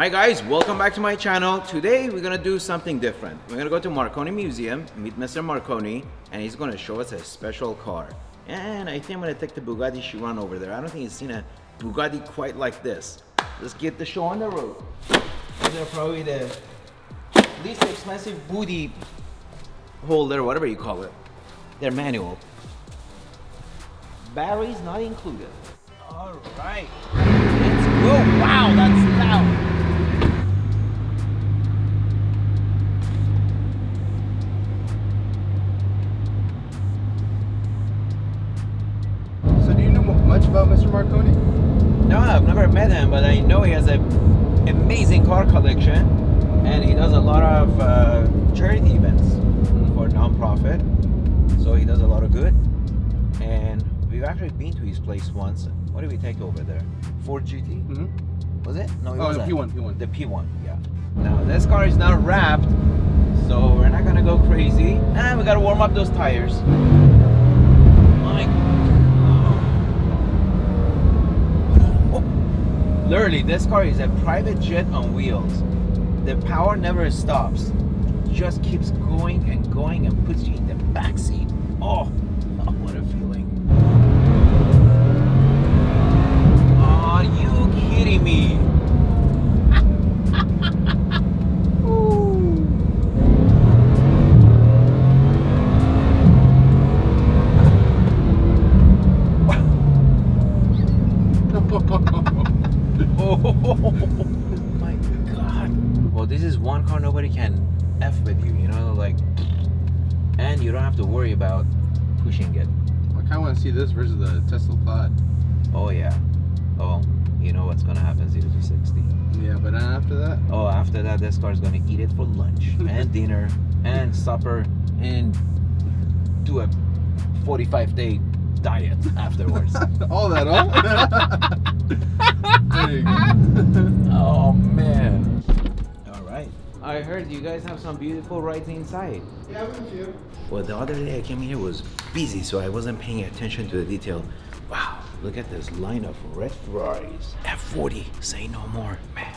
Hi guys, welcome back to my channel. Today we're gonna do something different. We're gonna go to Marconi Museum, meet Mr. Marconi, and he's gonna show us a special car. And I think I'm gonna take the Bugatti Chiron over there. I don't think he's seen a Bugatti quite like this. Let's get the show on the road. These are probably the least expensive booty holder, whatever you call it. They're manual. Batteries not included. All right, let's go. Wow, that's loud. So do you know much about Mr. Marconi? No, I've never met him, but I know he has an amazing car collection, and he does a lot of charity events for non-profit. So he does a lot of good, and we've actually been to his place once. What did we take over there? Ford GT? Mm-hmm. Was it? No, it Oh, wasn't. the P1. The P1, yeah. Now this car is not wrapped, so we're not gonna go crazy. And we gotta warm up those tires. My Literally, this car is a private jet on wheels. The power never stops. It just keeps going and puts you in the back seat. Oh, what a feeling. Are you kidding me? Oh my god. Well, this is one car nobody can F with you, you know, like, and you don't have to worry about pushing it. I kind of want to see this versus the Tesla Plaid. Oh yeah. Oh, you know what's gonna happen 0 to 60. Yeah, but then after that? Oh, after that, this car's gonna eat it for lunch and dinner and supper and do a 45-day diet afterwards. All that, There you go. Oh man. All right. I heard you guys have some beautiful rides inside. Yeah, we do. Well, the other day I came here was busy, so I wasn't paying attention to the detail. Wow, look at this line of red Ferraris. F40, say no more, man.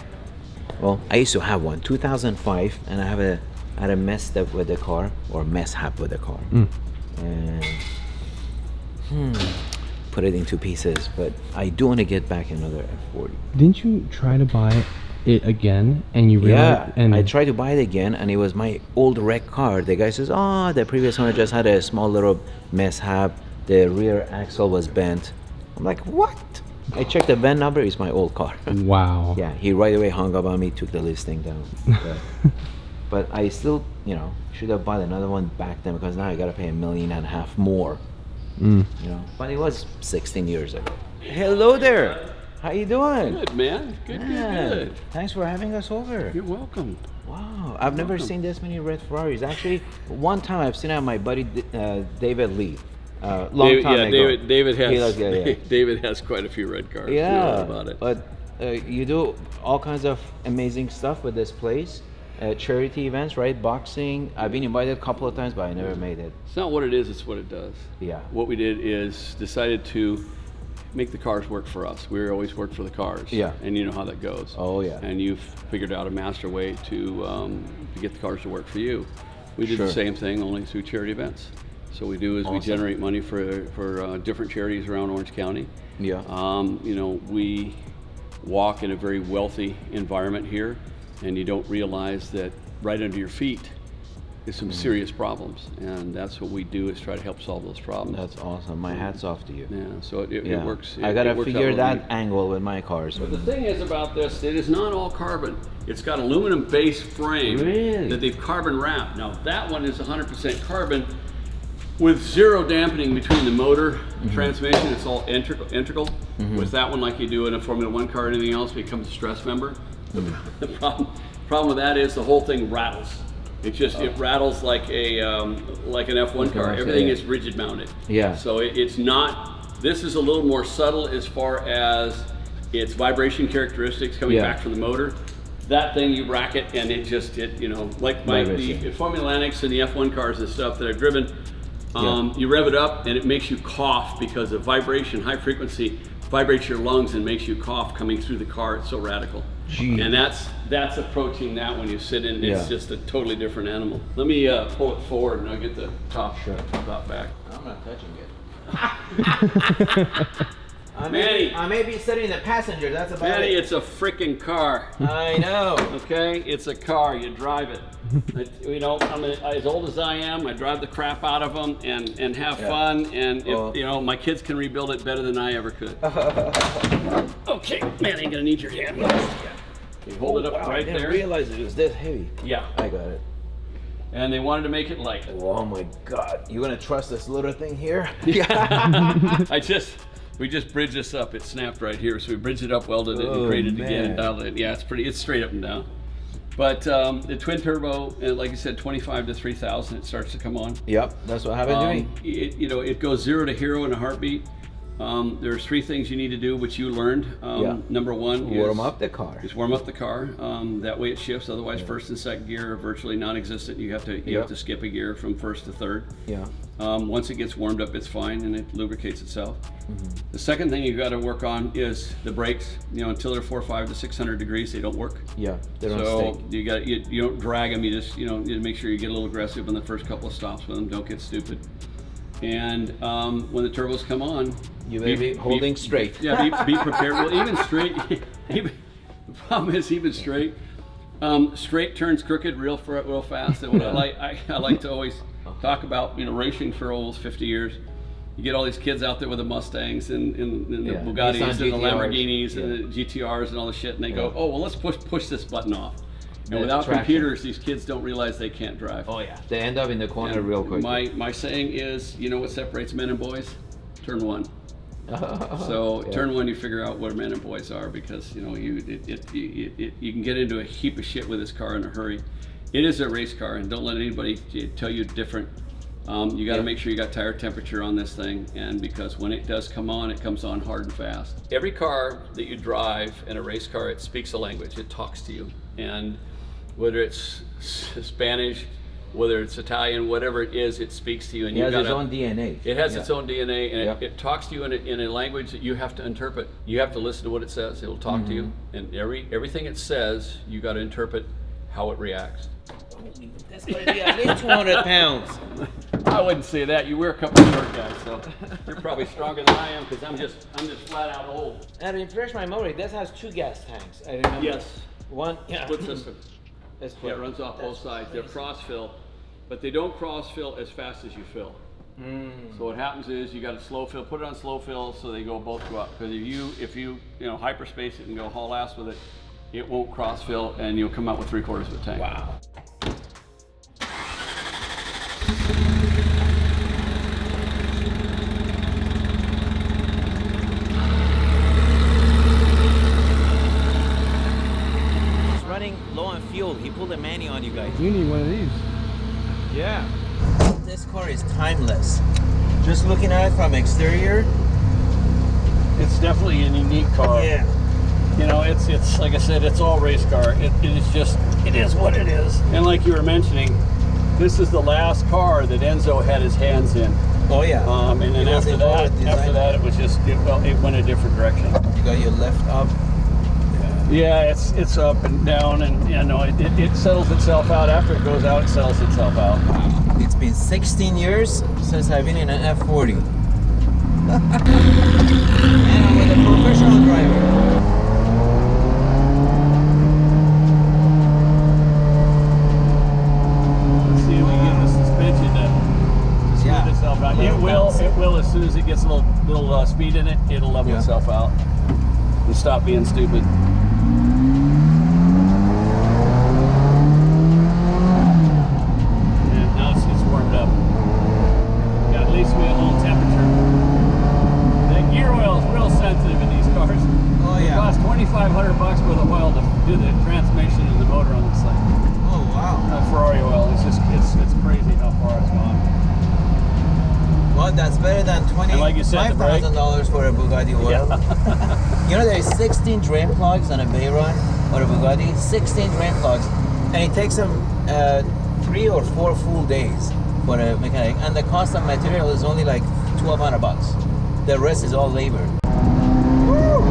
Well, I used to have one, 2005, and I had a messed up with the car, or mishap with the car. And put it into pieces, but I do want to get back another F40. Didn't you try to buy it again and you realized? Yeah, and I tried to buy it again, and it was my old wreck car. The guy says, oh, the previous owner just had a small little mishap. The rear axle was bent. I'm like, what? I checked the VIN number, it's my old car. Wow. Yeah, he right away hung up on me, took the listing down. But I still, you know, should have bought another one back then, because now I gotta pay $1.5 million more. You know, but it was 16 years ago. Hello there. How you doing? Good, man. Good. Thanks for having us over. You're welcome. Wow, I've never seen this many red Ferraris. Actually, one time I've seen it on my buddy David Lee. Long time ago. David has quite a few red cars. Yeah, about it. But you do all kinds of amazing stuff with this place. Charity events, right? Boxing. I've been invited a couple of times, but I never made it. It's not what it is, it's what it does. Yeah. What we did is decided to make the cars work for us. We always work for the cars. Yeah. And you know how that goes. Oh, yeah. And you've figured out a master way to get the cars to work for you. We did Sure. the same thing, only through charity events. So what we do is we generate money for different charities around Orange County. Yeah. You know, we walk in a very wealthy environment here, and you don't realize that right under your feet is some serious problems, and that's what we do, is try to help solve those problems. That's awesome. My hat's off to you. Yeah, so it works. I gotta it works figure out that really. angle with my cars. But the thing is about this, it is not all carbon. It's got aluminum base frame Really? that they've carbon wrapped. Now that one is 100% carbon with zero dampening between the motor, transmission. It's all integral. With that one, like you do in a Formula One car or anything else, it becomes a stress member. The problem with that is the whole thing rattles. It rattles like an F1 car. Everything is rigid mounted. Yeah. So it's not. This is a little more subtle as far as its vibration characteristics coming back from the motor. That thing you rack it, and it you know, like the Formula Lanix and the F1 cars and stuff that I've driven. You rev it up and it makes you cough because of vibration, high frequency vibrates your lungs and makes you cough coming through the car. It's so radical. Gee. And that's approaching that when you sit in. It's Yeah. just a totally different animal. Let me pull it forward and I'll get the top back. I'm not touching it. Manny. I may be sitting in the passenger. That's about Manny, it. it's a freaking car. I know. Okay, it's a car. You drive it. You know, as old as I am, I drive the crap out of them and have fun. And if, you know, my kids can rebuild it better than I ever could. Okay, Manny, I'm gonna need your hand. Okay, hold it up right there. I didn't realize it was this heavy. Yeah, I got it. and they wanted to make it light. Oh my God! You gonna trust this little thing here? We just bridged this up. It snapped right here, so we bridged it up, welded it, and Oh, created it again, man. and dialed it. Yeah, it's straight up and down. But the twin turbo, like I said, 25 to 3,000, it starts to come on. Yep, that's what happened to me. You know, it goes 0 to hero in a heartbeat. There's 3 things you need to do, which you learned. Number 1 is Warm up the car. Just warm up the car. That way it shifts. Otherwise, first and second gear are virtually non-existent. You have to skip a gear from first to third. Yeah. Once it gets warmed up, it's fine and it lubricates itself. The second thing you've got to work on is the brakes. You know, until they're 400 to 600 degrees, they don't work. Yeah, they don't So stick. you don't drag them. You just you make sure you get a little aggressive in the first couple of stops with them. Don't get stupid. And when the turbos come on, You may be holding straight. Yeah, be prepared. Well, even straight. The problem is even straight. Straight turns crooked real fast. And what I like to always talk about, racing for almost 50 years. You get all these kids out there with the Mustangs and the Bugattis and the Lamborghinis and the GTRs and all the shit, and they go, oh well, let's push this button off. And without computers, these kids don't realize they can't drive. Oh yeah, they end up in the corner real quick. My saying is, you know what separates men and boys? Turn 1. So turn 1, you figure out what men and boys are, because you can get into a heap of shit with this car in a hurry. It is a race car, and don't let anybody tell you different. You got to make sure you got tire temperature on this thing, and because when it does come on, it comes on hard and fast. Every car that you drive in a race car, it speaks a language. It talks to you, and whether it's Spanish, whether it's Italian, whatever it is, it speaks to you. And it has its own DNA. It has its own DNA, and it talks to you in a language that you have to interpret. You have to listen to what it says. It'll talk to you, and everything it says, you got to interpret how it reacts. That's gonna be at least 200 pounds. I wouldn't say that. You wear a couple of short guys, so you're probably stronger than I am, because I'm just flat out old. And to refresh my memory, this has 2 gas tanks. I remember. Yes. One. Split system. Yeah, it runs off both sides. They're cross fill, but they don't cross fill as fast as you fill. So what happens is you got to slow fill, put it on slow fill, so they both go up. Because if you hyperspace it and go haul ass with it, it won't cross fill, and you'll come out with 3/4 of a tank. Wow. It's running low on fuel. He pulled a Manny on you guys. You need one of these. Yeah. This car is timeless. Just looking at it from exterior. It's definitely a unique car. Yeah. It's like I said, it's all race car. It is what it is. And like you were mentioning, this is the last car that Enzo had his hands in. Oh yeah. And then after that, it was just it went a different direction. You got your left up. Yeah, it's up and down, and it settles itself out. After it goes out, it settles itself out. It's been 16 years since I've been in an F40. And I'm with a professional driver. It will as soon as it gets a little speed in it, it'll level itself out and stop being stupid. And now it's warmed up. Got at least a little temperature. The gear oil is real sensitive in these cars. Oh yeah. It costs $2,500 worth of oil to do the transmission and the motor on this thing. Oh wow. Ferrari oil. It's crazy how far it's gone. Well, that's better than $25,000 for a Bugatti oil. Yeah. There's 16 drain plugs on a Veyron or a Bugatti. 16 drain plugs, and it takes them 3 or 4 full days for a mechanic. And the cost of material is only like $1,200. The rest is all labor. Woo!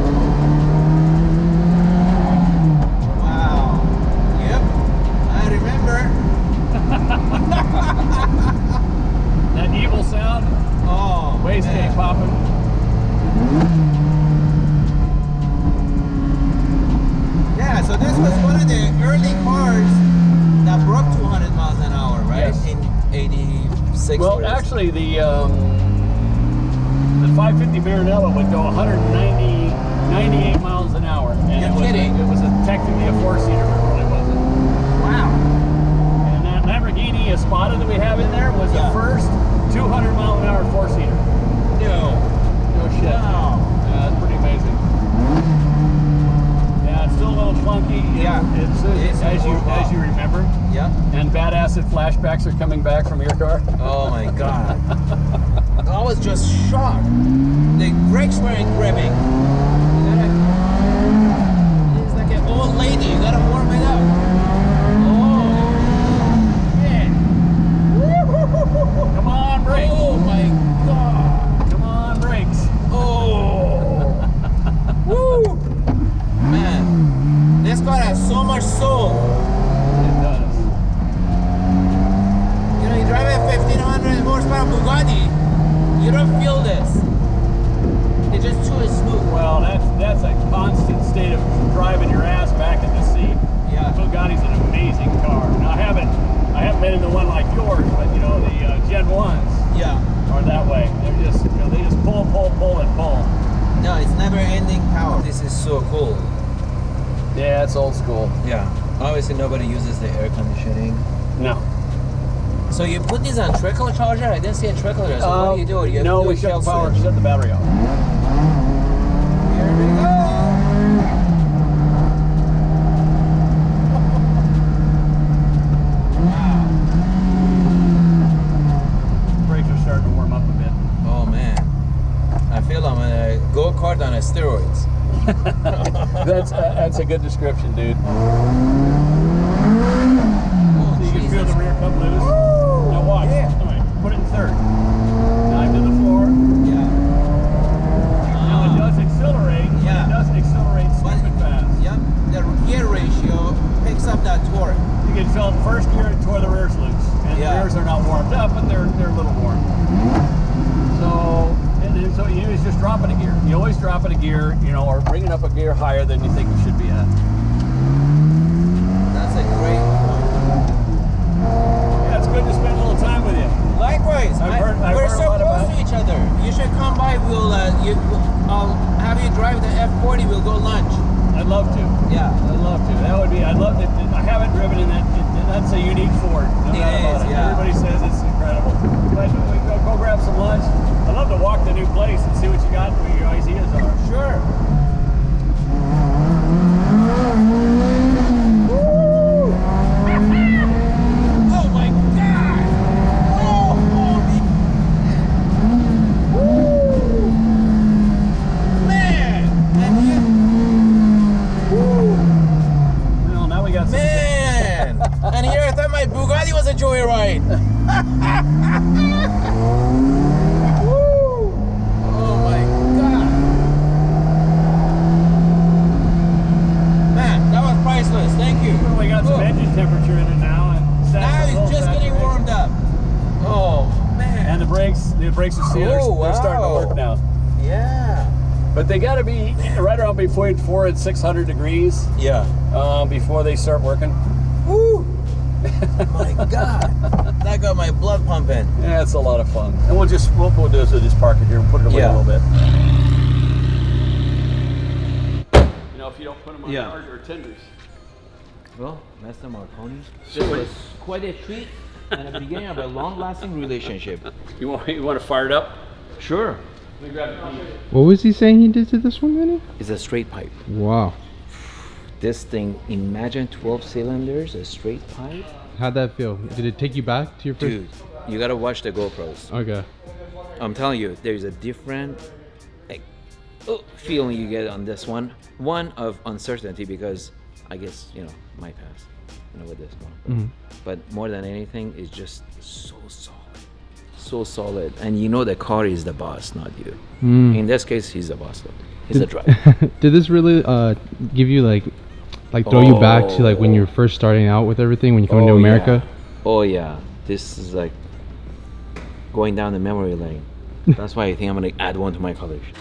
was one of the early cars that broke 200 miles an hour, right? Yes. In 86. Well, actually, the 550 Maranello would go 98 miles an hour. And You're kidding. It was technically a four-seater, but it really wasn't. Wow. And that Lamborghini Espada that we have in there was Yeah. the first 200 mile an hour four-seater. No. No shit. Wow. Yeah, it's pretty amazing. Yeah, it's still a little clunky. Yeah. It's as you remember. Yeah. And bad acid flashbacks are coming back from your car. Oh my god. I was just shocked. The brakes weren't gripping. It's like an old lady. You gotta warm it up. Oh. Yeah. Come on, brakes. Oh my god. Come on, brakes. Oh. Woo. Man. This car has so much soul. It does. You know, you drive a 1500 horsepower Bugatti, you don't feel this. It's just too smooth. Well, that's a constant state of driving your ass back in the seat. Yeah. The Bugatti's an amazing car. Now, I haven't been in the one like yours, but you know the Gen 1s Yeah. are that way. They're just they just pull, and pull. No, it's never ending power. This is so cool. Yeah, it's old school. Yeah. Obviously nobody uses the air conditioning. No. So you put this on trickle charger? I didn't see a trickle there. So what do you do? You no, do we a shut kill the power, switch. shut the battery off. Here we go. Wow. Brakes are starting to warm up a bit. Oh man. I feel I'm a go-kart on steroids. That's a good description, dude. Oh, So you can feel Jesus. the rear come loose. Now watch. Yeah. All right, put it in third. Dive to the floor. Yeah. Now it does accelerate. Yeah. It doesn't accelerate stupid fast. Yep. The gear ratio picks up that torque. You can feel in first gear it tore the rears loose. And Yeah. the rears are not warmed up, but they're a little warm. So you always just drop it a gear. You always drop it a gear, you know, or bring it up a gear higher than you think it should be at. That's a great point. Yeah, it's good to spend a little time with you. Likewise. I've heard we're a so lot close about- to each other. You should come by. I'll have you drive the F40. We'll go lunch. I'd love to. Yeah. I'd love to. I'd love to. I haven't driven in that. That's a unique Ford. No It doubt about is, it. yeah. Everybody says it's incredible. But we go grab some lunch. I'd love to walk the new place and see what you got and what your ideas are. Sure. Oh my God! Oh, holy man! And Well, now we got some. man! And here I thought my Bugatti was a joyride. Woo! Oh my God! Man, that was priceless. Thank you. Well, we got some Oh. engine temperature in it now, and Now it's just getting warmed up. Oh man! And the brakes are sealers. Oh, They're starting to wow. work now. Yeah. But they got to be right around between 400 and 600 degrees Yeah. before they start working. Woo! My God, that got my blood pumping. Yeah, it's a lot of fun. And we'll do is we'll just park it here and put it away Yeah. a little bit. You know, if you don't put them on Yeah. hard or tenders. Well, Mr. Marconi, So this what- was quite a treat and the beginning of a long-lasting relationship. You want to fire it up? Sure. Let me grab the key. What was he saying he did to this one, Manny? It's a straight pipe. Wow. This thing, imagine 12 cylinders, a straight pipe. How'd that feel? Did it take you back to your first? Dude, you gotta watch the GoPros. Okay. I'm telling you, there's a different feeling you get on this one. One of uncertainty because I guess, my past, with this one. Mhm. But more than anything, it's just so solid. So solid. And the car is the boss, not you. Mm. In this case, he's the boss though. He's the driver. Did this really give you like throw you back to like when you were first starting out with everything when you come into America? Yeah. Oh yeah. This is like going down the memory lane. That's why I think I'm gonna add one to my collection.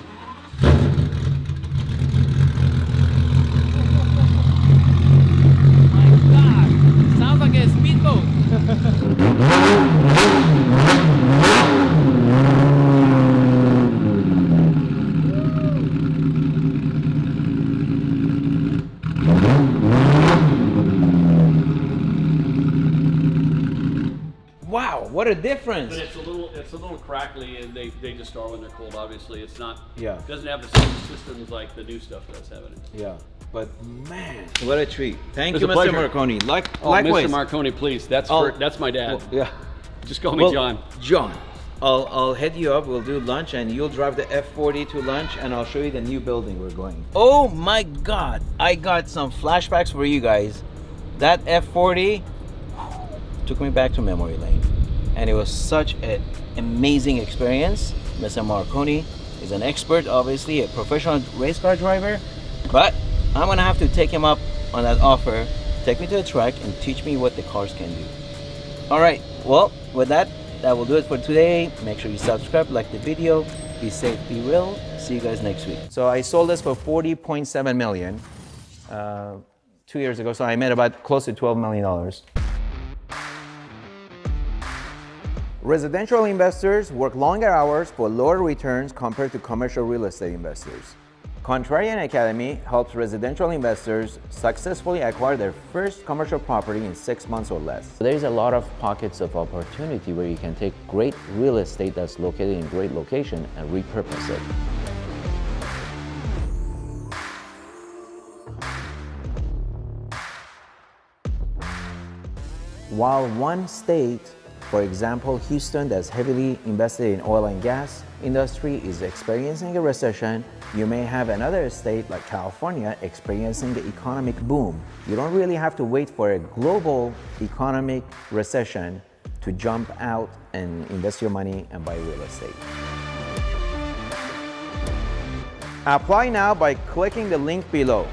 what a difference. But it's a little crackly, and they just start when they're cold. Obviously, it's not. Yeah. It doesn't have the same systems like the new stuff does have in it. Yeah, but man, what a treat. Thank It's you, a Mr. pleasure. Marconi. Oh, Likewise. Mr. Marconi, please. That's my dad. Yeah. Just call me John. John, I'll head you up. We'll do lunch, and you'll drive the F40 to lunch, and I'll show you the new building we're going. Oh my God! I got some flashbacks for you guys. That F40 took me back to memory lane, and it was such an amazing experience. Mr. Marconi is an expert, obviously a professional race car driver, but I'm gonna have to take him up on that offer. Take me to the track and teach me what the cars can do. All right. Well, with that will do it for today. Make sure you subscribe, like the video. Be safe, be real. See you guys next week. So I sold this for 40.7 million 2 years ago. So I made about close to $12 million. Residential investors work longer hours for lower returns compared to commercial real estate investors. Contrarian Academy helps residential investors successfully acquire their first commercial property in 6 months or less. There's a lot of pockets of opportunity where you can take great real estate that's located in great location and repurpose it. While one state, for example, Houston, that's heavily invested in oil and gas industry, is experiencing a recession, you may have another state like California experiencing the economic boom. You don't really have to wait for a global economic recession to jump out and invest your money and buy real estate. Apply now by clicking the link below.